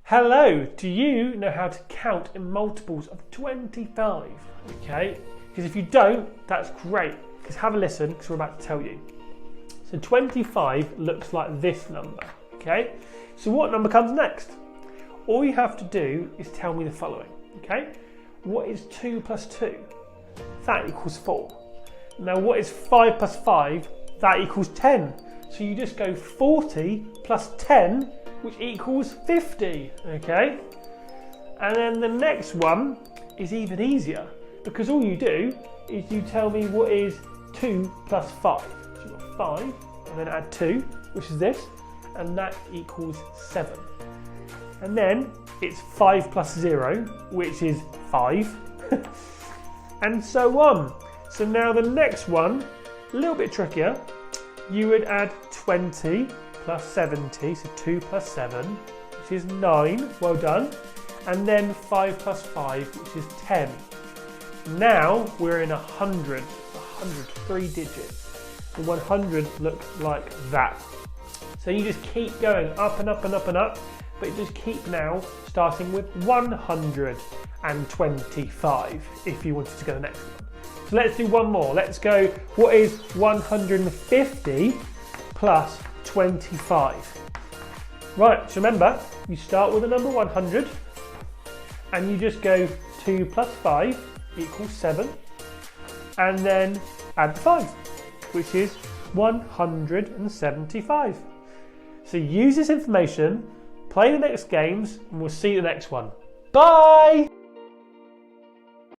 Hello, do you know how to count in multiples of 25? Okay, because if you don't, that's great, because have a listen, because we're about to tell you. So 25 looks like this number, okay? So what number comes next? All you have to do is tell me the following, okay? What is 2 plus 2? That equals 4. Now what is 5 plus 5? That equals 10. So you just go 40 plus 10, which equals 50, okay? And then the next one is even easier, because all you do is you tell me what is 2 plus 5. So you've got 5, and then add 2, which is this, and that equals 7. And then it's 5 plus 0, which is 5, and so on. So now the next one, a little bit trickier, you would add 20 plus 70, so 2 plus 7, which is 9, well done, and then 5 plus 5, which is 10. Now we're in 100, 3 digits. The 100 look like that. So you just keep going up and up and up and up, but you just keep now starting with 125 if you wanted to go the next one. So let's do one more. Let's go, what is 150 plus 25? Right, so remember, you start with the number 100 and you just go 2 plus 5 equals 7, and then add the 5, which is 175. So use this information, play the next games, and we'll see you the next one. Bye!